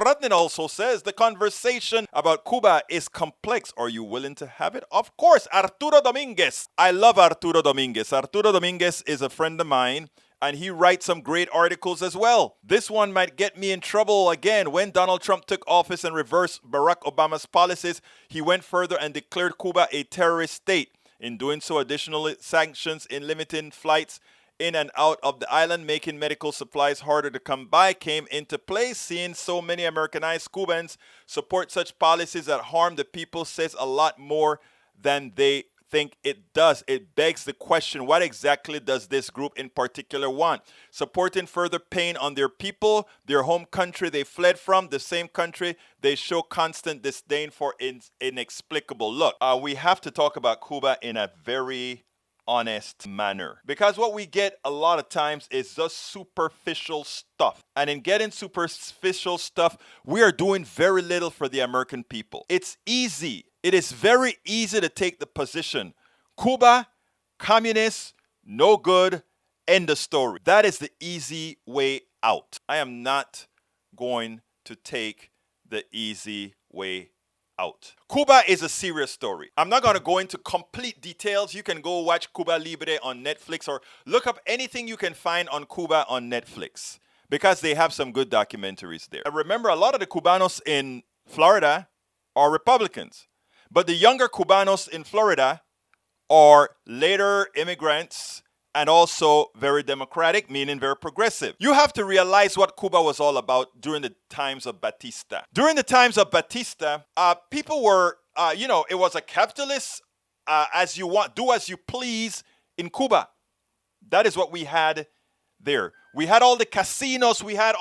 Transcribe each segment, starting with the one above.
Rudnin also says the conversation about Cuba is complex. Are you willing to have it? Of course, Arturo Dominguez. I love Arturo Dominguez. Arturo Dominguez is a friend of mine, and he writes some great articles as well. This one might get me in trouble again. When Donald Trump took office and reversed Barack Obama's policies, he went further and declared Cuba a terrorist state. In doing so, additional sanctions in limiting flights in and out of the island, making medical supplies harder to come by, came into play. Seeing so many Americanized Cubans support such policies that harm the people says a lot more than they think it does. It begs the question, what exactly does this group in particular want? Supporting further pain on their people, their home country they fled from, the same country they show constant disdain for inexplicable. Look, we have to talk about Cuba in a very honest manner, because what we get a lot of times is just superficial stuff, and in getting superficial stuff we are doing very little for the American people. It is very easy to take the position, Cuba, communist, no good, end of story. That is the easy way out. I am not going to take the easy way out. Cuba is a serious story. I'm not going to go into complete details. You can go watch Cuba Libre on Netflix or look up anything you can find on Cuba on Netflix, because they have some good documentaries there. I remember a lot of the Cubanos in Florida are Republicans, but the younger Cubanos in Florida are later immigrants and also very democratic, meaning very progressive. You have to realize what Cuba was all about during the times of Batista. During the times of Batista, people were, it was a capitalist, as you want, do as you please in Cuba. That is what we had there. We had all the casinos, we had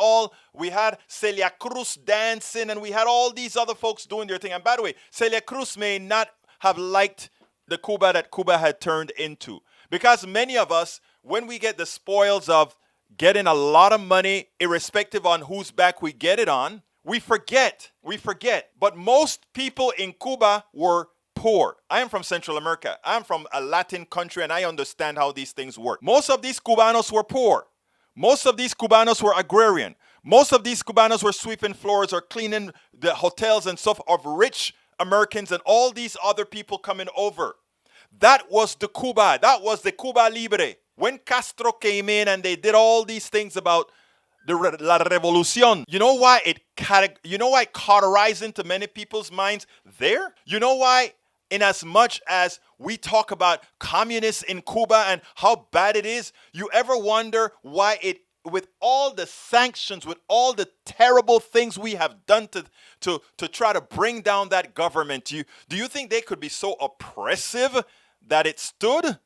Celia Cruz dancing, and we had all these other folks doing their thing. And by the way, Celia Cruz may not have liked the Cuba that Cuba had turned into. Because many of us, when we get the spoils of getting a lot of money, irrespective on whose back we get it on, we forget. But most people in Cuba were poor. I am from Central America. I'm from a Latin country, and I understand how these things work. Most of these Cubanos were poor. Most of these Cubanos were agrarian. Most of these Cubanos were sweeping floors or cleaning the hotels and stuff of rich Americans and all these other people coming over. That was the Cuba. That was the Cuba Libre. When Castro came in and they did all these things about La Revolución, you know why it cauterized into many people's minds there? You know why? In as much as we talk about communists in Cuba and how bad it is, you ever wonder why it, with all the sanctions, with all the terrible things we have done to try to bring down that government, do you think they could be so oppressive that it stood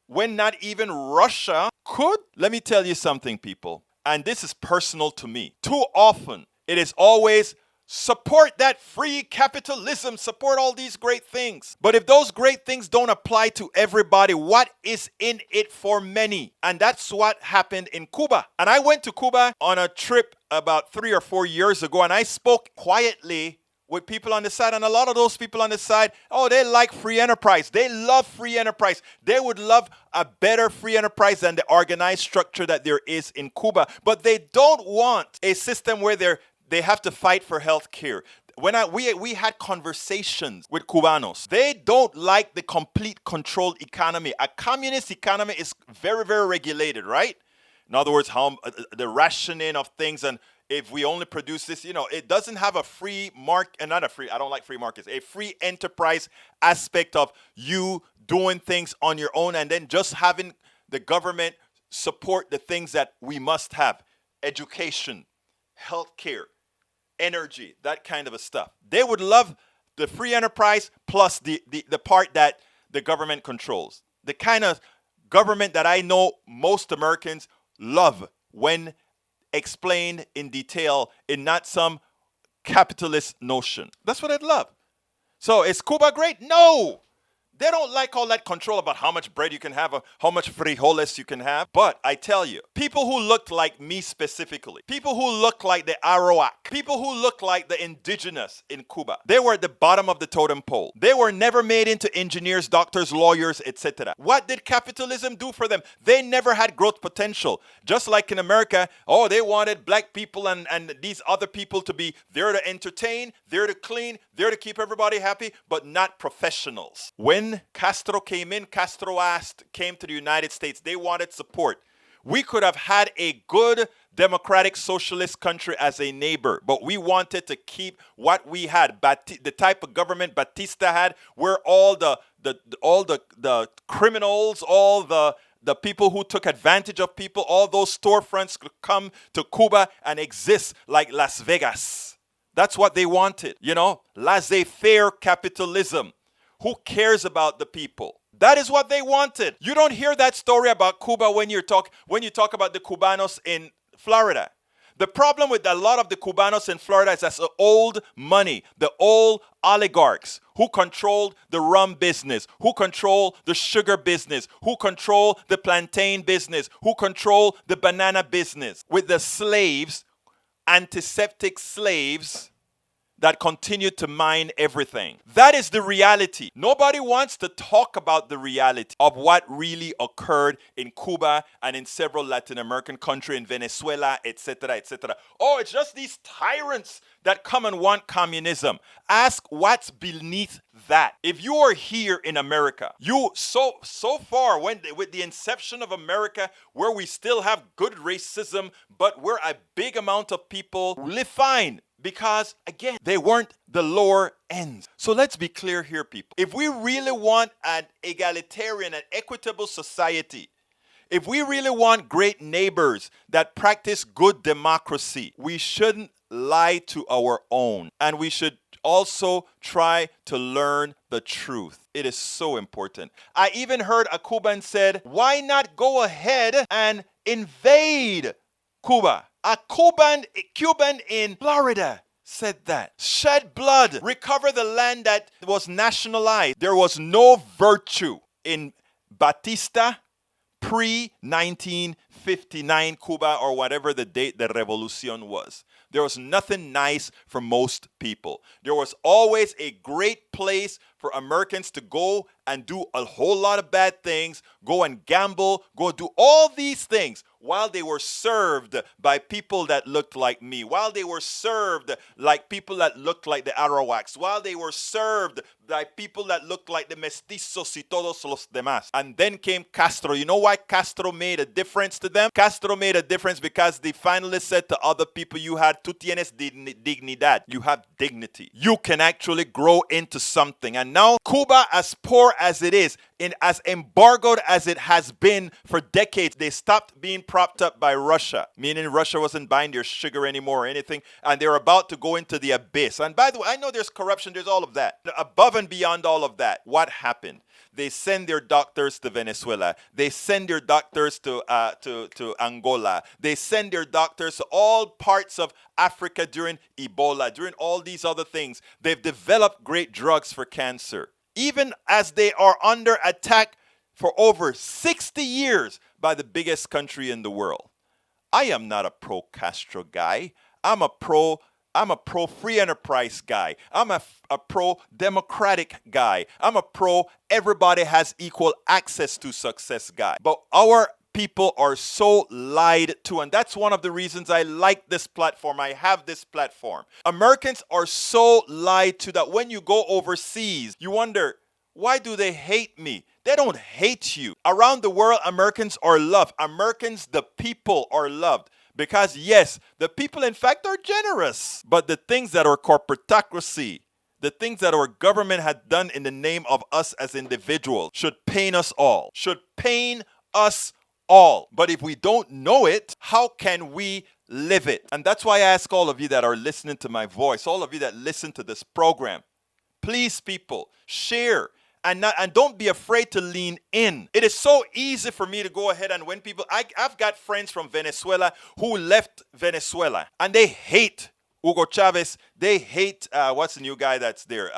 when not even Russia could? Let me tell you something, people, and this is personal to me. Too often, it is always support that free capitalism, support all these great things. But if those great things don't apply to everybody, what is in it for many? And that's what happened in Cuba. And I went to Cuba on a trip about 3 or 4 years ago, and I spoke quietly with people on the side, and a lot of those people on the side, they like free enterprise. They love free enterprise. They would love a better free enterprise than the organized structure that there is in Cuba. But they don't want a system where they have to fight for health care. We had conversations with Cubanos. They don't like the complete controlled economy. A communist economy is very, very regulated, right? In other words, how the rationing of things, and if we only produce this, it doesn't have a free market, and I don't like free markets, a free enterprise aspect of you doing things on your own and then just having the government support the things that we must have. Education, healthcare, energy, that kind of a stuff. They would love the free enterprise plus the part that the government controls. The kind of government that I know most Americans love when explained in detail in not some capitalist notion. That's what I'd love. So is Cuba great? No. They don't like all that control about how much bread you can have or how much frijoles you can have. But I tell you, people who looked like me specifically, people who looked like the Arawak, people who looked like the indigenous in Cuba, they were at the bottom of the totem pole. They were never made into engineers, doctors, lawyers, etc. What did capitalism do for them? They never had growth potential. Just like in America, oh, they wanted black people and these other people to be there to entertain, there to clean, there to keep everybody happy, but not professionals. When Castro came in, came to the United States. They wanted support. We could have had a good democratic socialist country as a neighbor, but we wanted to keep what we had, the type of government Batista had, where all the criminals, all the people who took advantage of people, all those storefronts could come to Cuba and exist like Las Vegas. That's what they wanted, laissez-faire capitalism. Who cares about the people? That is what they wanted. You don't hear that story about Cuba when you talk about the Cubanos in Florida. The problem with a lot of the Cubanos in Florida is that's the old money, the old oligarchs who controlled the rum business, who control the sugar business, who control the plantain business, who control the banana business, with the slaves, antiseptic slaves, that continue to mine everything. That is the reality. Nobody wants to talk about the reality of what really occurred in Cuba and in several Latin American countries, in Venezuela, etc., etc. Oh, it's just these tyrants that come and want communism. Ask what's beneath that. If you are here in America, you so far with the inception of America, where we still have good racism, but where a big amount of people live fine. Because, again, they weren't the lower ends. So let's be clear here, people. If we really want an egalitarian and equitable society, if we really want great neighbors that practice good democracy, we shouldn't lie to our own. And we should also try to learn the truth. It is so important. I even heard a Cuban said, why not go ahead and invade Cuba? A Cuban in Florida said that. Shed blood. Recover the land that was nationalized. There was no virtue in Batista pre-1959 Cuba, or whatever the date the revolution was. There was nothing nice for most people. There was always a great place for Americans to go and do a whole lot of bad things, go and gamble, go do all these things while they were served by people that looked like me, while they were served like people that looked like the Arawaks, while they were served by people that looked like the mestizos y todos los demás. And then came Castro. You know why Castro made a difference to them? Castro made a difference because they finally said to other people, tú tienes dignidad. You have dignity. You can actually grow into something. And now Cuba, as poor as it is, as embargoed as it has been for decades, they stopped being propped up by Russia, meaning Russia wasn't buying their sugar anymore or anything, and they're about to go into the abyss. And by the way, I know there's corruption, there's all of that. Above and beyond all of that, what happened? They send their doctors to Venezuela. They send their doctors to Angola. They send their doctors to all parts of Africa during Ebola, during all these other things. They've developed great drugs for cancer, even as they are under attack for over 60 years by the biggest country in the world. I am not a pro-Castro guy. I'm a pro-free enterprise guy. I'm a pro-democratic guy. I'm a pro-everybody has equal access to success guy. But our people are so lied to, and that's one of the reasons I like this platform. I have this platform. Americans are so lied to that when you go overseas, you wonder, why do they hate me? They don't hate you. Around the world, Americans are loved. Americans, the people, are loved. Because yes, the people in fact are generous. But the things that our corporatocracy, the things that our government had done in the name of us as individuals should pain us all. Should pain us all. But if we don't know it, how can we live it? And that's why I ask all of you that are listening to my voice, all of you that listen to this program, please, people, share. And don't be afraid to lean in. It is so easy for me to go ahead and when people, I've got friends from Venezuela who left Venezuela and they hate Hugo Chavez. They hate, what's the new guy that's there?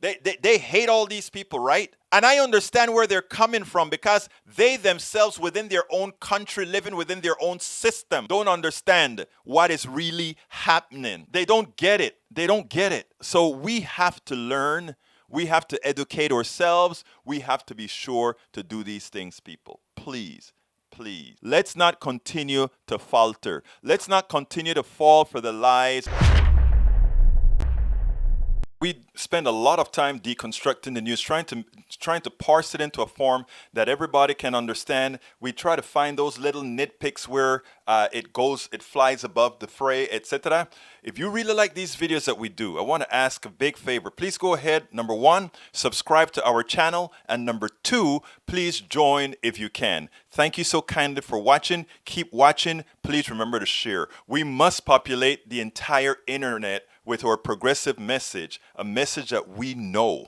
They hate all these people, right? And I understand where they're coming from because they themselves within their own country, living within their own system, don't understand what is really happening. They don't get it. They don't get it. So we have to learn. We have to educate ourselves. We have to be sure to do these things, people. Please. Please, let's not continue to falter. Let's not continue to fall for the lies. We spend a lot of time deconstructing the news, trying to parse it into a form that everybody can understand. We try to find those little nitpicks where it flies above the fray, etc. If you really like these videos that we do, I want to ask a big favor. Please go ahead. Number one, subscribe to our channel. And number two, please join if you can. Thank you so kindly for watching. Keep watching. Please remember to share. We must populate the entire internet with our progressive message, a message that we know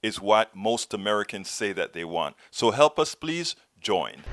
is what most Americans say that they want. So help us, please join.